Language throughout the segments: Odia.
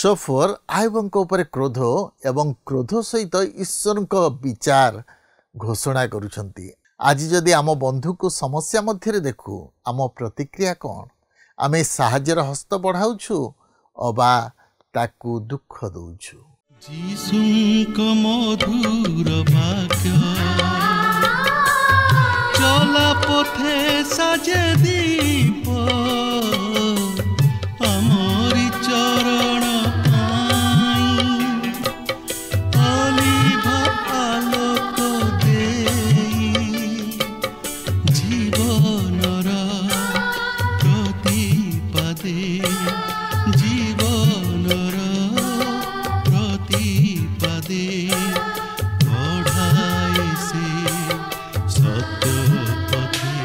शोफर आयुबଙ୍କ ଉପରେ क्रोध एवं क्रोध सहित ईश्वर विचार घोषणा करुछंती। आज जदि आम बंधु को समस्या मध्य देखु आम प्रतिक्रिया कौन? आमे साहाय्यर हस्त बढ़ाऊछु अबा ताकू दुख दउछु। जीसुଙ୍କ मधुर वाक्य चला पथे साजे दीप अमरी चरण अलिभ आलोक देई जीवनर प्रतिपदे जीवनर प्रतिपदे बढ़ाए से सत्य पथे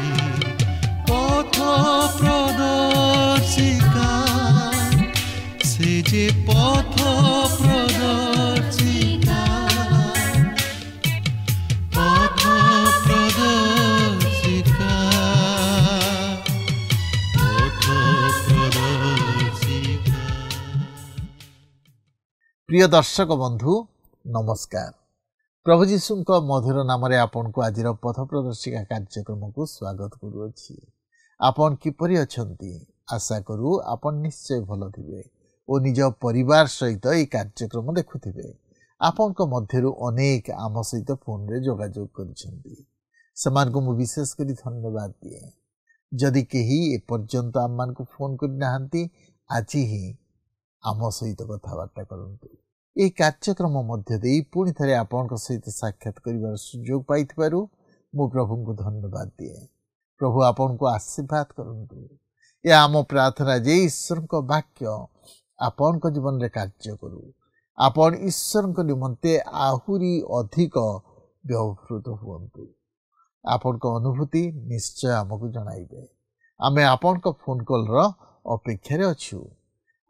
पथ प्रदर्शिका से जे पथ प्रदर्शिका पथ प्रदर्शिका पथ प्रदर्शिका। प्रिय दर्शक बंधु नमस्कार। प्रभु जीशुଙ୍କ मधुर नाम रे आपन को आज पथ प्रदर्शिका कार्यक्रम को स्वागत करूछि। आपन किपरि अछंती? आशा करू आपन निश्चय भल थिबे ओ निज परिवार सहित এই कार्यक्रम देखुथिबे। आपन को मध्यरु अनेक आम सहित फोन रे जोगाजोग करिसंती। समान को मु विशेष करी धन्यवाद दिए। जदि केही ए पर्यंत आमान को फोन करि नाहंती आज ही आम सहित कथबार्ता करंतु। ए कार्यक्रम मध्य देई पुणी थरे आपन सहित साक्षात करिवार सुयोग पाइथिबारु मु प्रभु को धन्यवाद दिए। प्रभु आपन को आशीर्वाद करंतु। ए आम प्रार्थना जे ईश्वर को वाक्य आपन को जीवन रे कार्य करू। आपन ईश्वर को निमंते आहुरी अधिक व्यवहृत हुवंतु। आपन को अनुभूति निश्चय हमकु जणाइबे। आमे आपन को फोन कॉल रो अपेक्षा रे अछु।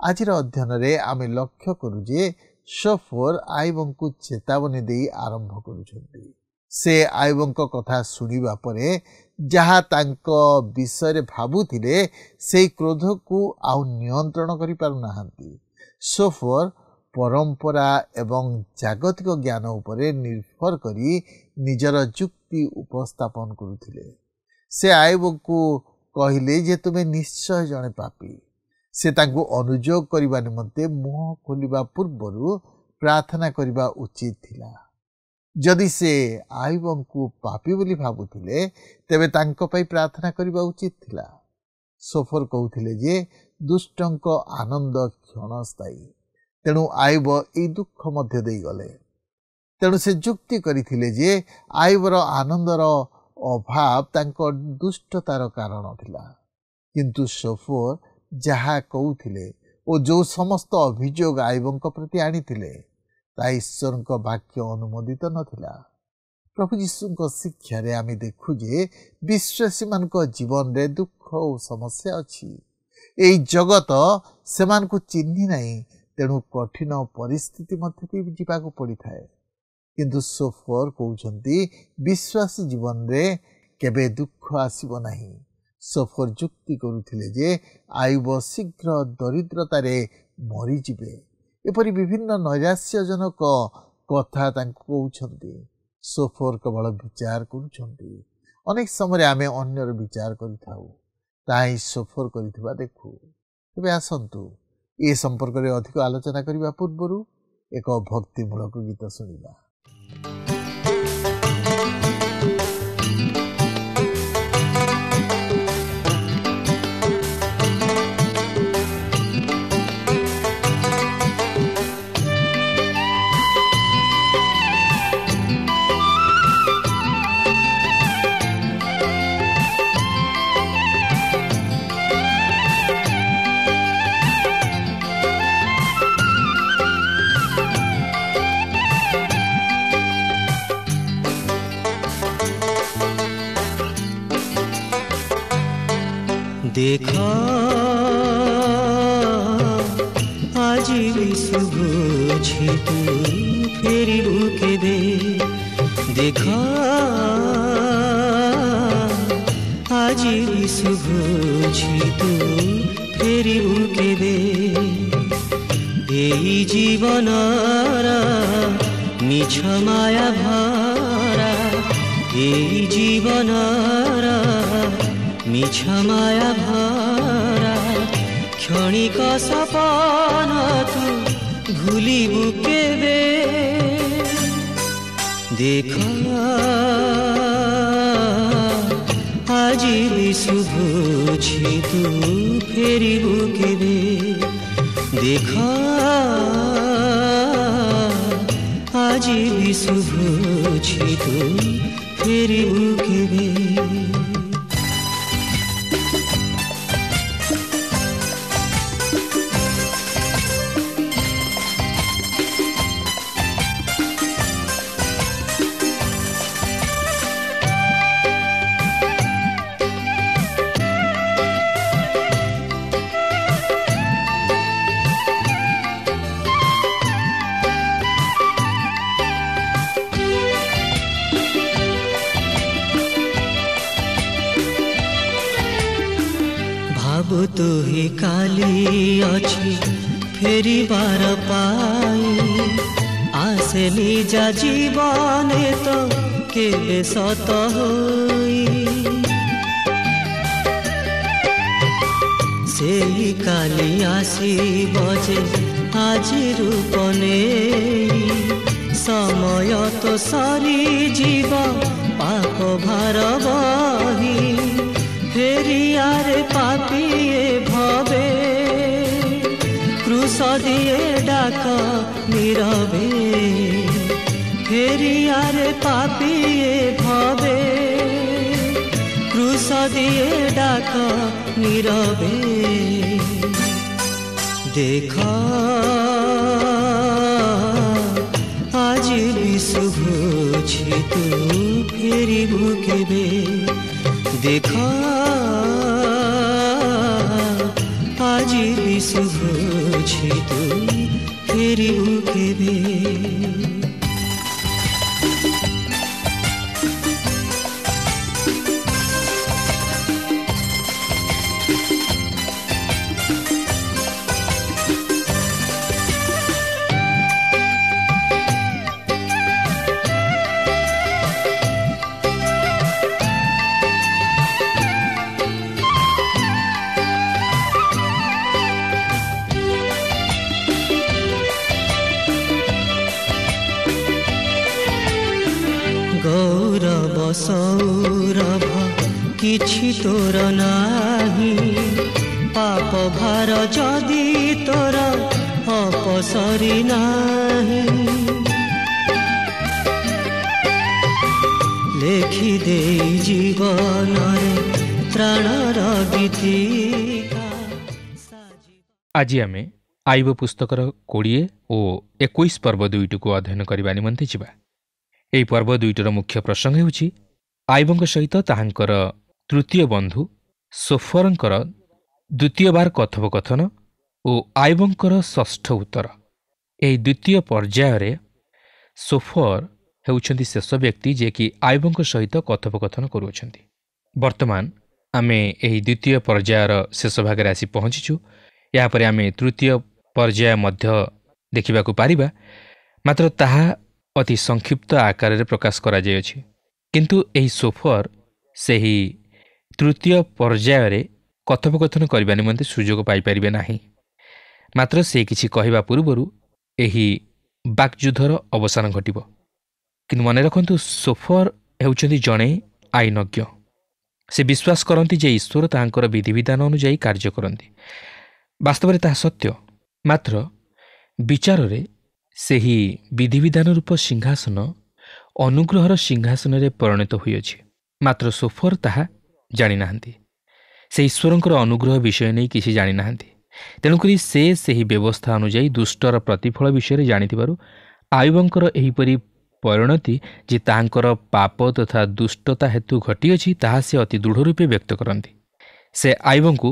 आज अध्ययन रे आमे लक्ष्य करू जे शोफर आयुबଙ୍କୁ चेतावनी दे आरंभ करुछंती। से आयुबଙ୍କ कथा सुनिबा परे जहा तांको विषय भाबुथिले से क्रोध को आउ नियंत्रण करि पारु नाहंती। शोफर परंपरा एवं जागतिक ज्ञान उपरे निर्भर करी निजर जुक्ति उपस्थापन करुथिले। से आयुबଙ୍କୁ कहिले जे तुमे निश्चय जणे पापी। से तांको अनुयोग करिबा निमंते मुह खोलिबा पूर्वरु प्रार्थना करिबा उचित थिला। जदि से आयुबଙ୍କୁ पापी बोली भाबुथिले तेबे तांको पई प्रार्थना करिबा उचित थिला। सोफर कहउथिले जे दुष्टंको आनंद क्षणस्थायी। तेणु आयुब ए दुख मध्य देई गले। तेणु से जुक्ति करिथिले जे आयुबर आनंदर अभाव तांको दुष्टतार कारण थिला। किंतु सोफर जहा कहउथिले ओ जो समस्त अभियोग आयुबଙ୍କ प्रति आनिथिले ता ईश्वरଙ୍କ वाक्य अनुमोदित नथिला। प्रभु जीशुଙ୍କ शिक्षा रे आमे देखु जे विश्वासी मानक जीवन रे दुख और समस्या अछि। एई जगत सेमान को चिन्हि नाही। तेणु कठिन परिस्थिति मध्य जीवा को पड़ी थाए। किंतु सोफर कहउछंती विश्वासी जीवन रे केबे दुख आसीबो नाही। सोफर जुक्ति करुथिले जे आयुब शीघ्र दरिद्रतारे मरी जिबे। एपरि विभिन्न नैराश्यजनक कथा तांको कहउछंती। सोफर केवल विचार करुछंती। अनेक समय आमे अन्यर विचार करिथाउ ताई सोफर करिथिबा देखु। तबे आसंतु ए संपर्क रे अधिक आलोचना करिबा पूर्वरु एक भक्तिमूलक गीत सुनिबा। देखा आज शुभ तू फेरी बुके दे। देखा आज शुभ तू फेरी बुके दे। এই জীবনর মিছ মায়া ভরা, এই জীবনর মিছ মায়া ভরা, ক্ষণিক সপন তু ভুলিবু কেবে? দেখ আজি ବି শুভুছি তু ফেরিবু কেবে? দেখ আজি ବି শুভুছি তু ফেরিবু কেবে? তু হি কালি অছি ফেরিবার পাই, আসে নিজা জীবনে তো কেবে সত হই। সেই কালি আসিব যে আজি রূপ নেই, সময় তো সরি জীব পাপ ভার বহি। ফেরিয়ারে পাপিয়ে ভবে, ক্রুশ দিয়ে ডাক নীরবে। ফেরিয়ারে পাপিয়ে ভবে, ক্রুশ দিয়ে ডাক নীরবে। দেখ আজি ବି শুভুছি তু ফেরিবু কেবে? দেখ আজি ବି শুভুছি তু ফেরিবু কেবে? গৌরব সৌরভ কিছু তোর নাহি, পাপ ভার যদি তোর অপসরি নাহি। লেখি দেই জীবନରେ ত্রাণর গীতিকা। ଆଜି ଆମେ ଆଇବ ପୁସ୍ତକର 20 ଓ 21 ପର୍ବ ଦୁଇଟିକୁ ଅଧ୍ୟୟନ କରିବା ନିମନ୍ତେ ଯିବା। ଏହି ପର୍ବ ଦୁଇଟିର ମୁଖ୍ୟ ପ୍ରସଙ୍ଗ ହେଉଛି ଆଇବଙ୍କ ସହିତ ତାହାଙ୍କର ତୃତୀୟ ବନ୍ଧୁ ସୋଫରଙ୍କର ଦ୍ୱିତୀୟ ବାର କଥୋପକଥନ ଓ ଆଇବଙ୍କର ଷଷ୍ଠ ଉତ୍ତର। ଏହି ଦ୍ୱିତୀୟ ପର୍ଯ୍ୟାୟରେ ସୋଫର ହେଉଛନ୍ତି ଶେଷ ବ୍ୟକ୍ତି ଯିଏକି ଆଇବଙ୍କ ସହିତ କଥୋପକଥନ କରୁଅଛନ୍ତି। ବର୍ତ୍ତମାନ ଆମେ ଏହି ଦ୍ୱିତୀୟ ପର୍ଯ୍ୟାୟର ଶେଷ ଭାଗରେ ଆସି ପହଞ୍ଚିଛୁ। ଏହାପରେ ଆମେ ତୃତୀୟ ପର୍ଯ୍ୟାୟ ମଧ୍ୟ ଦେଖିବାକୁ ପାରିବା, ମାତ୍ର ତାହା ଅତି ସଂକ୍ଷିପ୍ତ ଆକାରରେ ପ୍ରକାଶ କରାଯାଇଅଛି। କିନ୍ତୁ ଏହି ସୋଫର ସେହି ତୃତୀୟ ପର୍ଯ୍ୟାୟରେ କଥୋପକଥନ କରିବା ନିମନ୍ତେ ସୁଯୋଗ ପାଇପାରିବେ ନାହିଁ। ମାତ୍ର ସେ କିଛି କହିବା ପୂର୍ବରୁ ଏହି ବାକ୍ଯୁଦ୍ଧର ଅବସାନ ଘଟିବ। କିନ୍ତୁ ମନେ ରଖନ୍ତୁ, ସୋଫର ହେଉଛନ୍ତି ଜଣେ ଆଇନଜ୍ଞ। ସେ ବିଶ୍ୱାସ କରନ୍ତି ଯେ ଈଶ୍ୱର ତାହାଙ୍କର ବିଧିବିଧାନ ଅନୁଯାୟୀ କାର୍ଯ୍ୟ କରନ୍ତି। ବାସ୍ତବରେ ତାହା ସତ୍ୟ, ମାତ୍ର ବିଚାରରେ ସେହି ବିଧିବିଧାନ ରୂପ ସିଂହାସନ ଅନୁଗ୍ରହର ସିଂହାସନରେ ପରିଣତ ହୋଇଅଛି। ମାତ୍ର ସୋଫର ତାହା ଜାଣିନାହାନ୍ତି। ସେ ଈଶ୍ୱରଙ୍କର ଅନୁଗ୍ରହ ବିଷୟ ନେଇ କିଛି ଜାଣିନାହାନ୍ତି। ତେଣୁକରି ସେ ସେହି ବ୍ୟବସ୍ଥା ଅନୁଯାୟୀ ଦୁଷ୍ଟର ପ୍ରତିଫଳ ବିଷୟରେ ଜାଣିଥିବାରୁ ଆଇବଙ୍କର ଏହିପରି ପରିଣତି ଯେ ତାହାଙ୍କର ପାପ ତଥା ଦୁଷ୍ଟତା ହେତୁ ଘଟିଅଛି, ତାହା ସେ ଅତି ଦୃଢ଼ ରୂପେ ବ୍ୟକ୍ତ କରନ୍ତି। ସେ ଆଇବଙ୍କୁ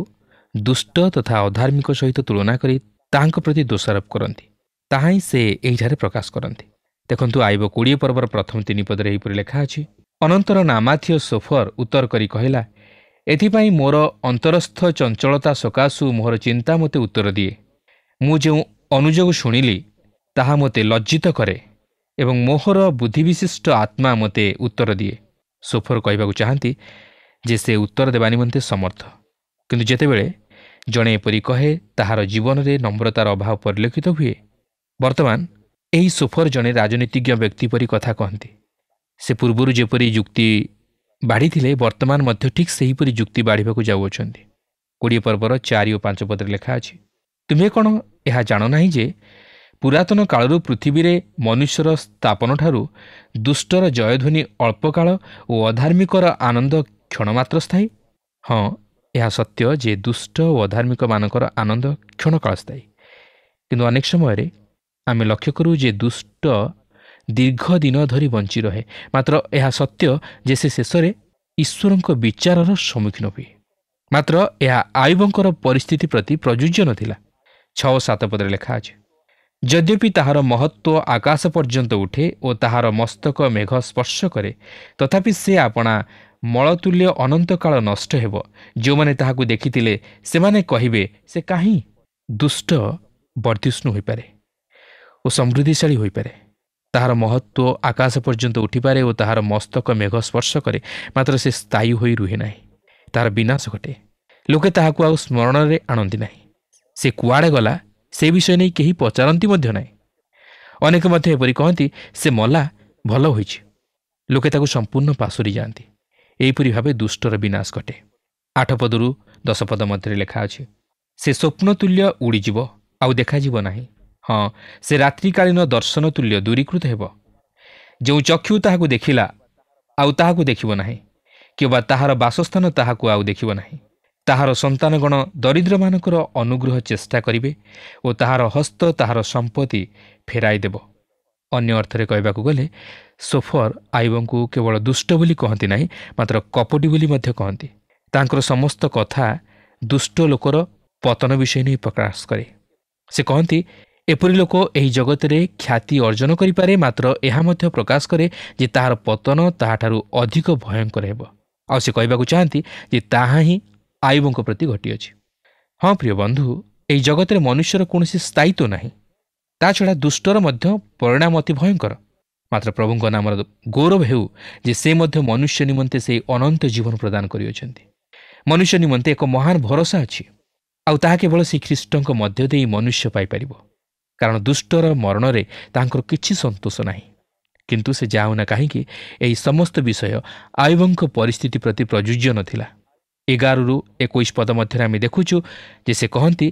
ଦୁଷ୍ଟ ତଥା ଅଧାର୍ମିକ ସହିତ ତୁଳନା କରି ତାହାଙ୍କ ପ୍ରତି ଦୋଷାରୋପ କରନ୍ତି। ତାହା ହିଁ ସେ ଏହିଠାରେ ପ୍ରକାଶ କରନ୍ତି। ଦେଖନ୍ତୁ, ଆଇବ 20 ପର୍ବର ପ୍ରଥମ 3 ପଦରେ ଏହିପରି ଲେଖା ଅଛି। ଅନନ୍ତର ନାମାଥୀୟ ସୋଫର ଉତ୍ତର କରି କହିଲା, ଏଥିପାଇଁ ମୋର ଅନ୍ତରସ୍ଥ ଚଞ୍ଚଳତା ସକାଶୁ ମୋର ଚିନ୍ତା ମୋତେ ଉତ୍ତର ଦିଏ। ମୁଁ ଯେଉଁ ଅନୁଯୋଗ ଶୁଣିଲି ତାହା ମୋତେ ଲଜ୍ଜିତ କରେ ଏବଂ ମୋହର ବୁଦ୍ଧିବିଶିଷ୍ଟ ଆତ୍ମା ମୋତେ ଉତ୍ତର ଦିଏ। ସୋଫର କହିବାକୁ ଚାହାନ୍ତି ଯେ ସେ ଉତ୍ତର ଦେବା ନିମନ୍ତେ ସମର୍ଥ, କିନ୍ତୁ ଯେତେବେଳେ ଜଣେ ଏପରି କହେ ତାହାର ଜୀବନରେ ନମ୍ରତାର ଅଭାବ ପରିଲକ୍ଷିତ ହୁଏ। ବର୍ତ୍ତମାନ ଏହି ସୋଫର ଜଣେ ରାଜନୀତିଜ୍ଞ ବ୍ୟକ୍ତି ପରି କଥା କହନ୍ତି। ସେ ପୂର୍ବରୁ ଯେପରି ଯୁକ୍ତି ବାଢ଼ିଥିଲେ ବର୍ତ୍ତମାନ ମଧ୍ୟ ଠିକ୍ ସେହିପରି ଯୁକ୍ତି ବାଢ଼ିବାକୁ ଯାଉଅଛନ୍ତି। 20 ପର୍ବର 4 ଓ 5 ପଦରେ ଲେଖା ଅଛି, ତୁମେ କ'ଣ ଏହା ଜାଣ ନାହିଁ ଯେ ପୁରାତନ କାଳରୁ ପୃଥିବୀରେ ମନୁଷ୍ୟର ସ୍ଥାପନଠାରୁ ଦୁଷ୍ଟର ଜୟଧ୍ୱନି ଅଳ୍ପକାଳ ଓ ଅଧାର୍ମିକର ଆନନ୍ଦ କ୍ଷଣମାତ୍ର ସ୍ଥାୟୀ? ହଁ, ଏହା ସତ୍ୟ ଯେ ଦୁଷ୍ଟ ଓ ଅଧାର୍ମିକମାନଙ୍କର ଆନନ୍ଦ କ୍ଷଣକାଳ ସ୍ଥାୟୀ, କିନ୍ତୁ ଅନେକ ସମୟରେ ଆମେ ଲକ୍ଷ୍ୟ କରୁ ଯେ ଦୁଷ୍ଟ ଦୀର୍ଘ ଦିନ ଧରି ବଞ୍ଚି ରହେ। ମାତ୍ର ଏହା ସତ୍ୟ ଯେ ସେ ଶେଷରେ ଈଶ୍ୱରଙ୍କ ବିଚାରର ସମ୍ମୁଖୀନ ହୁଏ। ମାତ୍ର ଏହା ଆୟୁବଙ୍କର ପରିସ୍ଥିତି ପ୍ରତି ପ୍ରଯୁଜ୍ୟ ନଥିଲା। 6 ଓ 7 ପଦରେ ଲେଖା ଅଛି, ଯଦ୍ୟପି ତାହାର ମହତ୍ତ୍ୱ ଆକାଶ ପର୍ଯ୍ୟନ୍ତ ଉଠେ ଓ ତାହାର ମସ୍ତକ ମେଘ ସ୍ପର୍ଶ କରେ, ତଥାପି ସେ ଆପଣା ମଳତୁଲ୍ୟ ଅନନ୍ତକାଳ ନଷ୍ଟ ହେବ। ଯେଉଁମାନେ ତାହାକୁ ଦେଖିଥିଲେ ସେମାନେ କହିବେ, ସେ କାହିଁ? ଦୁଷ୍ଟ ବର୍ଦ୍ଧିଷ୍ଣୁ ହୋଇପାରେ ଓ ସମୃଦ୍ଧିଶାଳୀ ହୋଇପାରେ। ତାହାର ମହତ୍ତ୍ୱ ଆକାଶ ପର୍ଯ୍ୟନ୍ତ ଉଠିପାରେ ଓ ତାହାର ମସ୍ତକ ମେଘ ସ୍ପର୍ଶ କରେ, ମାତ୍ର ସେ ସ୍ଥାୟୀ ହୋଇ ରୁହେ ନାହିଁ। ତାହାର ବିନାଶ ଘଟେ। ଲୋକେ ତାହାକୁ ଆଉ ସ୍ମରଣରେ ଆଣନ୍ତି ନାହିଁ। ସେ କୁଆଡ଼େ ଗଲା ସେ ବିଷୟ ନେଇ କେହି ପଚାରନ୍ତି ମଧ୍ୟ ନାହିଁ। ଅନେକ ମଧ୍ୟ ଏପରି କହନ୍ତି, ସେ ମଲା, ଭଲ ହୋଇଛି। ଲୋକେ ତାକୁ ସମ୍ପୂର୍ଣ୍ଣ ପାଶୋରି ଯାଆନ୍ତି। ଏହିପରି ଭାବେ ଦୁଷ୍ଟର ବିନାଶ ଘଟେ। 8 ପଦରୁ 10 ପଦ ମଧ୍ୟରେ ଲେଖା ଅଛି, ସେ ସ୍ୱପ୍ନ ତୁଲ୍ୟ ଉଡ଼ିଯିବ, ଆଉ ଦେଖାଯିବ ନାହିଁ। ହଁ, ସେ ରାତ୍ରିକାଳୀନ ଦର୍ଶନ ତୁଲ୍ୟ ଦୂରୀକୃତ ହେବ। ଯେଉଁ ଚକ୍ଷୁ ତାହାକୁ ଦେଖିଲା ଆଉ ତାହାକୁ ଦେଖିବ ନାହିଁ, କିମ୍ବା ତାହାର ବାସସ୍ଥାନ ତାହାକୁ ଆଉ ଦେଖିବ ନାହିଁ। ତାହାର ସନ୍ତାନଗଣ ଦରିଦ୍ରମାନଙ୍କର ଅନୁଗ୍ରହ ଚେଷ୍ଟା କରିବେ ଓ ତାହାର ହସ୍ତ ତାହାର ସମ୍ପତ୍ତି ଫେରାଇ ଦେବ। ଅନ୍ୟ ଅର୍ଥରେ କହିବାକୁ ଗଲେ ସୋଫର ଆୟୁବଙ୍କୁ କେବଳ ଦୁଷ୍ଟ ବୋଲି କହନ୍ତି ନାହିଁ, ମାତ୍ର କପଟି ବୋଲି ମଧ୍ୟ କହନ୍ତି। ତାଙ୍କର ସମସ୍ତ କଥା ଦୁଷ୍ଟ ଲୋକର ପତନ ବିଷୟ ନେଇ ପ୍ରକାଶ କରେ। ସେ କହନ୍ତି, ଏପରି ଲୋକ ଏହି ଜଗତରେ ଖ୍ୟାତି ଅର୍ଜନ କରିପାରେ, ମାତ୍ର ଏହା ମଧ୍ୟ ପ୍ରକାଶ କରେ ଯେ ତାହାର ପତନ ତାହାଠାରୁ ଅଧିକ ଭୟଙ୍କର ହେବ। ଆଉ ସେ କହିବାକୁ ଚାହାନ୍ତି ଯେ ତାହା ହିଁ ଆୟୁବଙ୍କ ପ୍ରତି ଘଟିଅଛି। ହଁ ପ୍ରିୟ ବନ୍ଧୁ, ଏହି ଜଗତରେ ମନୁଷ୍ୟର କୌଣସି ସ୍ଥାୟିତ୍ୱ ନାହିଁ। ତା ଛଡ଼ା ଦୁଷ୍ଟର ମଧ୍ୟ ପରିଣାମ ଅତି ଭୟଙ୍କର। ମାତ୍ର ପ୍ରଭୁଙ୍କ ନାମର ଗୌରବ ହେଉ ଯେ ସେ ମଧ୍ୟ ମନୁଷ୍ୟ ନିମନ୍ତେ ସେହି ଅନନ୍ତ ଜୀବନ ପ୍ରଦାନ କରିଅଛନ୍ତି। ମନୁଷ୍ୟ ନିମନ୍ତେ ଏକ ମହାନ ଭରସା ଅଛି, ଆଉ ତାହା କେବଳ ସେହି ଖ୍ରୀଷ୍ଟଙ୍କ ମଧ୍ୟ ଦେଇ ମନୁଷ୍ୟ ପାଇପାରିବ। କାରଣ ଦୁଷ୍ଟର ମରଣରେ ତାଙ୍କର କିଛି ସନ୍ତୋଷ ନାହିଁ। କିନ୍ତୁ ସେ ଯାଉନା କାହିଁକି, ଏହି ସମସ୍ତ ବିଷୟ ଆୟୁବଙ୍କ ପରିସ୍ଥିତି ପ୍ରତି ପ୍ରଯୁଜ୍ୟ ନଥିଲା। 11ରୁ 21 ପଦ ମଧ୍ୟରେ ଆମେ ଦେଖୁଛୁ ଯେ ସେ କହନ୍ତି,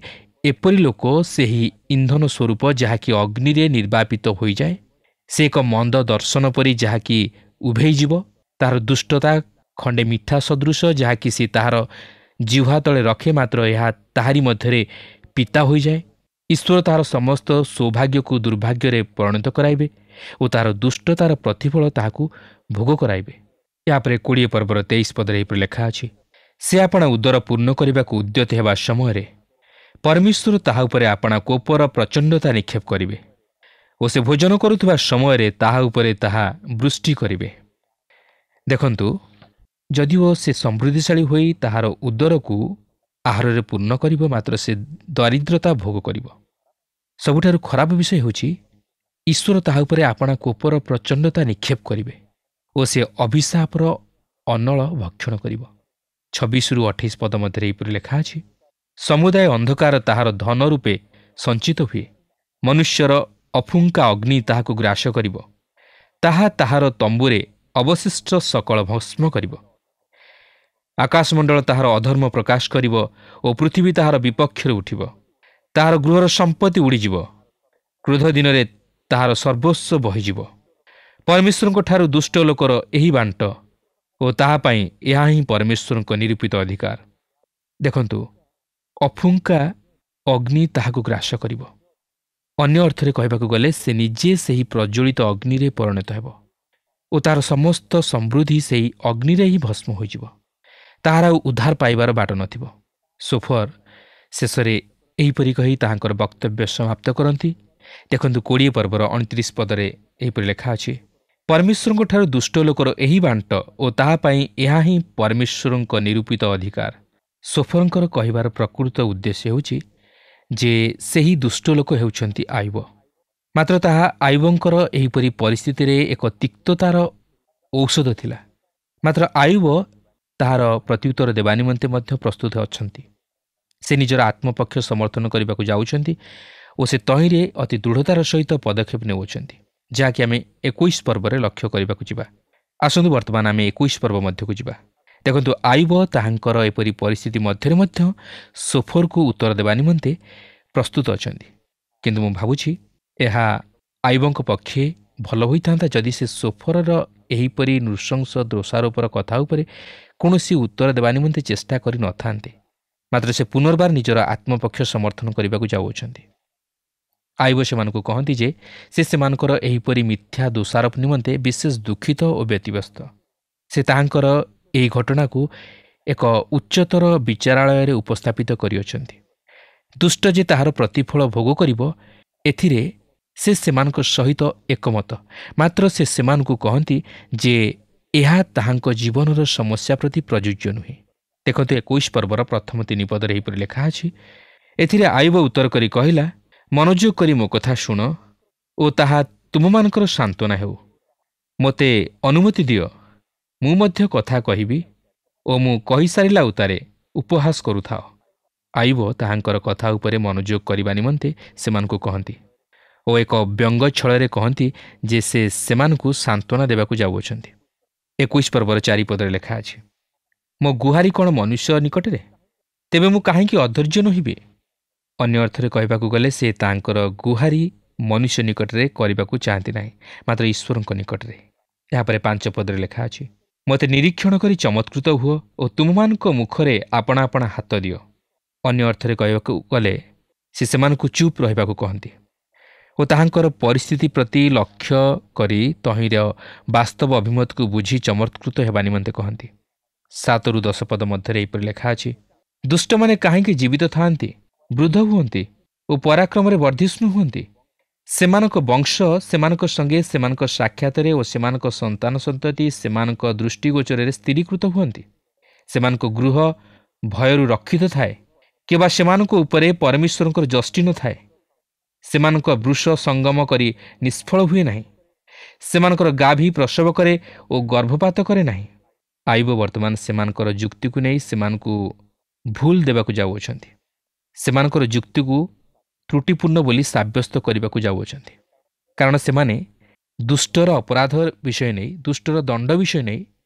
ଏପରି ଲୋକ ସେହି ଇନ୍ଧନ ସ୍ୱରୂପ ଯାହାକି ଅଗ୍ନିରେ ନିର୍ବାପିତ ହୋଇଯାଏ। ସେ ଏକ ମନ୍ଦ ଦର୍ଶନ ପରି ଯାହାକି ଉଭେଇଯିବ। ତାହାର ଦୁଷ୍ଟତା ଖଣ୍ଡେ ମିଠା ସଦୃଶ ଯାହାକି ସେ ତାହାର ଜିହ୍ୱା ତଳେ ରଖେ, ମାତ୍ର ଏହା ତାହାରି ମଧ୍ୟରେ ପିତା ହୋଇଯାଏ। ଈଶ୍ୱର ତାହାର ସମସ୍ତ ସୌଭାଗ୍ୟକୁ ଦୁର୍ଭାଗ୍ୟରେ ପରିଣତ କରାଇବେ ଓ ତାହାର ଦୁଷ୍ଟତାର ପ୍ରତିଫଳ ତାହାକୁ ଭୋଗ କରାଇବେ। ଏହାପରେ 20 ପର୍ବର 23 ପଦରେ ଏହିପରି ଲେଖା ଅଛି, ସେ ଆପଣା ଉଦର ପୂର୍ଣ୍ଣ କରିବାକୁ ଉଦ୍ୟତ ହେବା ସମୟରେ ପରମେଶ୍ୱର ତାହା ଉପରେ ଆପଣା କୋପର ପ୍ରଚଣ୍ଡତା ନିକ୍ଷେପ କରିବେ ଓ ସେ ଭୋଜନ କରୁଥିବା ସମୟରେ ତାହା ଉପରେ ତାହା ବୃଷ୍ଟି କରିବେ। ଦେଖନ୍ତୁ, ଯଦିଓ ସେ ସମୃଦ୍ଧିଶାଳୀ ହୋଇ ତାହାର ଉଦରକୁ ଆହାରରେ ପୂର୍ଣ୍ଣ କରିବ, ମାତ୍ର ସେ ଦରିଦ୍ରତା ଭୋଗ କରିବ। ସବୁଠାରୁ ଖରାପ ବିଷୟ ହେଉଛି ଈଶ୍ୱର ତାହା ଉପରେ ଆପଣା କୋପର ପ୍ରଚଣ୍ଡତା ନିକ୍ଷେପ କରିବେ ଓ ସେ ଅଭିଶାପର ଅନଳ ଭକ୍ଷଣ କରିବ। 26ରୁ 28 ପଦ ମଧ୍ୟରେ ଏହିପରି ଲେଖା ଅଛି, ସମୁଦାୟ ଅନ୍ଧକାର ତାହାର ଧନ ରୂପେ ସଞ୍ଚିତ ହୁଏ। ମନୁଷ୍ୟର ଅଫୁଙ୍କା ଅଗ୍ନି ତାହାକୁ ଗ୍ରାସ କରିବ। ତାହା ତାହାର ତମ୍ବୁରେ ଅବଶିଷ୍ଟ ସକଳ ଭସ୍ମ କରିବ। ଆକାଶମଣ୍ଡଳ ତାହାର ଅଧର୍ମ ପ୍ରକାଶ କରିବ ଓ ପୃଥିବୀ ତାହାର ବିପକ୍ଷରେ ଉଠିବ। ତାହାର ଗୃହର ସମ୍ପତ୍ତି ଉଡ଼ିଯିବ। କ୍ରୋଧ ଦିନରେ ତାହାର ସର୍ବସ୍ୱ ବହିଯିବ। ପରମେଶ୍ୱରଙ୍କ ଠାରୁ ଦୁଷ୍ଟ ଲୋକର ଏହି ବାଣ୍ଟ ଓ ତାହା ପାଇଁ ଏହା ହିଁ ପରମେଶ୍ୱରଙ୍କ ନିରୂପିତ ଅଧିକାର। ଦେଖନ୍ତୁ, ଅଫୁଙ୍କା ଅଗ୍ନି ତାହାକୁ ଗ୍ରାସ କରିବ। ଅନ୍ୟ ଅର୍ଥରେ କହିବାକୁ ଗଲେ ସେ ନିଜେ ସେହି ପ୍ରଜ୍ୱଳିତ ଅଗ୍ନିରେ ପରିଣତ ହେବ ଓ ତାହାର ସମସ୍ତ ସମୃଦ୍ଧି ସେହି ଅଗ୍ନିରେ ହିଁ ଭସ୍ମ ହୋଇଯିବ। ତାହାର ଆଉ ଉଦ୍ଧାର ପାଇବାର ବାଟ ନଥିବ। ସୋଫର ଶେଷରେ ଏହିପରି କହି ତାହାଙ୍କର ବକ୍ତବ୍ୟ ସମାପ୍ତ କରନ୍ତି। ଦେଖନ୍ତୁ, 20 ପର୍ବର 29 ପଦରେ ଏହିପରି ଲେଖା ଅଛି, ପରମେଶ୍ୱରଙ୍କ ଠାରୁ ଦୁଷ୍ଟ ଲୋକର ଏହି ବାଣ୍ଟ ଓ ତାହା ପାଇଁ ଏହା ହିଁ ପରମେଶ୍ୱରଙ୍କ ନିରୂପିତ ଅଧିକାର। ସୋଫରଙ୍କର କହିବାର ପ୍ରକୃତ ଉଦ୍ଦେଶ୍ୟ ହେଉଛି ଯେ ସେହି ଦୁଷ୍ଟ ଲୋକ ହେଉଛନ୍ତି ଆୟୁବ। ମାତ୍ର ତାହା ଆୟୁବଙ୍କର ଏହିପରି ପରିସ୍ଥିତିରେ ଏକ ତିକ୍ତତାର ଔଷଧ ଥିଲା। ମାତ୍ର ଆୟୁବ ତାହାର ପ୍ରତ୍ୟୁତ୍ତର ଦେବା ନିମନ୍ତେ ମଧ୍ୟ ପ୍ରସ୍ତୁତ ଅଛନ୍ତି। ସେ ନିଜର ଆତ୍ମପକ୍ଷ ସମର୍ଥନ କରିବାକୁ ଯାଉଛନ୍ତି ଓ ସେ ତହିଁରେ ଅତି ଦୃଢ଼ତାର ସହିତ ପଦକ୍ଷେପ ନେଉଛନ୍ତି, ଯାହାକି ଆମେ 21 ପର୍ବରେ ଲକ୍ଷ୍ୟ କରିବାକୁ ଯିବା। ଆସନ୍ତୁ ବର୍ତ୍ତମାନ ଆମେ 21 ପର୍ବ ମଧ୍ୟକୁ ଯିବା। ଦେଖନ୍ତୁ, ଆୟୁବ ତାହାଙ୍କର ଏପରି ପରିସ୍ଥିତି ମଧ୍ୟରେ ମଧ୍ୟ ସୋଫରକୁ ଉତ୍ତର ଦେବା ନିମନ୍ତେ ପ୍ରସ୍ତୁତ ଅଛନ୍ତି। କିନ୍ତୁ ମୁଁ ଭାବୁଛି ଏହା ଆୟୁବଙ୍କ ପକ୍ଷେ ଭଲ ହୋଇଥାନ୍ତା ଯଦି ସେ ସୋଫରର ଏହିପରି ନୃଶଂସ ଦୋଷାରୋପର କଥା ଉପରେ କୌଣସି ଉତ୍ତର ଦେବା ନିମନ୍ତେ ଚେଷ୍ଟା କରିନଥାନ୍ତେ। ମାତ୍ର ସେ ପୁନର୍ବାର ନିଜର ଆତ୍ମପକ୍ଷ ସମର୍ଥନ କରିବାକୁ ଯାଉଅଛନ୍ତି। ଆୟୁବ ସେମାନଙ୍କୁ କହନ୍ତି ଯେ ସେ ସେମାନଙ୍କର ଏହିପରି ମିଥ୍ୟା ଦୋଷାରୋପ ନିମନ୍ତେ ବିଶେଷ ଦୁଃଖିତ ଓ ବ୍ୟତିବ୍ୟସ୍ତ। ସେ ତାହାଙ୍କର ଏହି ଘଟଣାକୁ ଏକ ଉଚ୍ଚତର ବିଚାରାଳୟରେ ଉପସ୍ଥାପିତ କରିଅଛନ୍ତି। ଦୁଷ୍ଟ ଯେ ତାହାର ପ୍ରତିଫଳ ଭୋଗ କରିବ, ଏଥିରେ ସେ ସେମାନଙ୍କ ସହିତ ଏକମତ। ମାତ୍ର ସେ ସେମାନଙ୍କୁ କହନ୍ତି ଯେ ଏହା ତାହାଙ୍କ ଜୀବନର ସମସ୍ୟା ପ୍ରତି ପ୍ରଯୁଜ୍ୟ ନୁହେଁ। ଦେଖନ୍ତୁ, 21 ପର୍ବର ପ୍ରଥମ 3 ପଦରେ ଏହିପରି ଲେଖା ଅଛି। ଏଥିରେ ଆୟୁବ ଉତ୍ତର କରି କହିଲା, ମନୋଯୋଗ କରି ମୋ କଥା ଶୁଣ ଓ ତାହା ତୁମମାନଙ୍କର ସାନ୍ତ୍ୱନା ହେଉ। ମୋତେ ଅନୁମତି ଦିଅ, ମୁଁ ମଧ୍ୟ କଥା କହିବି ଓ ମୁଁ କହିସାରିଲା ଉତ୍ତାରେ ଉପହାସ କରୁଥାଅ। ଆୟୁବ ତାହାଙ୍କର କଥା ଉପରେ ମନୋଯୋଗ କରିବା ନିମନ୍ତେ ସେମାନଙ୍କୁ କହନ୍ତି ଓ ଏକ ବ୍ୟଙ୍ଗ ଛଳରେ କହନ୍ତି ଯେ ସେ ସେମାନଙ୍କୁ ସାନ୍ତ୍ୱନା ଦେବାକୁ ଯାଉଅଛନ୍ତି। 21 ପର୍ବର 4 ପଦରେ ଲେଖା ଅଛି, ମୋ ଗୁହାରି କ'ଣ ମନୁଷ୍ୟ ନିକଟରେ? ତେବେ ମୁଁ କାହିଁକି ଅଧୈର୍ଯ୍ୟ ନୋହିବି? ଅନ୍ୟ ଅର୍ଥରେ କହିବାକୁ ଗଲେ ସେ ତାଙ୍କର ଗୁହାରି ମନୁଷ୍ୟ ନିକଟରେ କରିବାକୁ ଚାହାନ୍ତି ନାହିଁ, ମାତ୍ର ଈଶ୍ୱରଙ୍କ ନିକଟରେ। ଏହାପରେ 5 ପଦରେ ଲେଖା ଅଛି, ମୋତେ ନିରୀକ୍ଷଣ କରି ଚମତ୍କୃତ ହୁଅ ଓ ତୁମମାନଙ୍କ ମୁଖରେ ଆପଣା ଆପଣା ହାତ ଦିଅ। ଅନ୍ୟ ଅର୍ଥରେ କହିବାକୁ ଗଲେ ସେ ସେମାନଙ୍କୁ ଚୁପ୍ ରହିବାକୁ କହନ୍ତି ଓ ତାହାଙ୍କର ପରିସ୍ଥିତି ପ୍ରତି ଲକ୍ଷ୍ୟ କରି ତହିଁର ବାସ୍ତବ ଅଭିମତକୁ ବୁଝି ଚମତ୍କୃତ ହେବା ନିମନ୍ତେ କହନ୍ତି। 7ରୁ 10 ପଦ ମଧ୍ୟରେ ଏହିପରି ଲେଖା ଅଛି, ଦୁଷ୍ଟମାନେ କାହିଁକି ଜୀବିତ ଥାଆନ୍ତି, ବୃଦ୍ଧ ହୁଅନ୍ତି ଓ ପରାକ୍ରମରେ ବର୍ଦ୍ଧିଷ୍ଣୁ ହୁଅନ୍ତି? ସେମାନଙ୍କ ବଂଶ ସେମାନଙ୍କ ସଙ୍ଗେ ସେମାନଙ୍କ ସାକ୍ଷାତରେ ଓ ସେମାନଙ୍କ ସନ୍ତାନ ସନ୍ତତି ସେମାନଙ୍କ ଦୃଷ୍ଟିଗୋଚରରେ ସ୍ଥିରୀକୃତ ହୁଅନ୍ତି। ସେମାନଙ୍କ ଗୃହ ଭୟରୁ ରକ୍ଷିତ ଥାଏ, କିମ୍ବା ସେମାନଙ୍କ ଉପରେ ପରମେଶ୍ୱରଙ୍କର ଯଷ୍ଟି ନଥାଏ। ସେମାନଙ୍କ ବୃଷ ସଙ୍ଗମ କରି ନିଷ୍ଫଳ ହୁଏ ନାହିଁ। ସେମାନଙ୍କର ଗାଭୀ ପ୍ରସବ କରେ ଓ ଗର୍ଭପାତ କରେ ନାହିଁ। ଆୟୁବ ବର୍ତ୍ତମାନ ସେମାନଙ୍କର ଯୁକ୍ତିକୁ ନେଇ ସେମାନଙ୍କୁ ଭୁଲ ଦେବାକୁ ଯାଉଅଛନ୍ତି। ସେମାନଙ୍କର ଯୁକ୍ତିକୁ ତ୍ରୁଟିପୂର୍ଣ୍ଣ ବୋଲି ସାବ୍ୟସ୍ତ କରିବାକୁ ଯାଉଅଛନ୍ତି, କାରଣ ସେମାନେ ଦୁଷ୍ଟର ଅପରାଧ ବିଷୟ ନେଇ, ଦୁଷ୍ଟର ଦଣ୍ଡ ବିଷୟ ନେଇ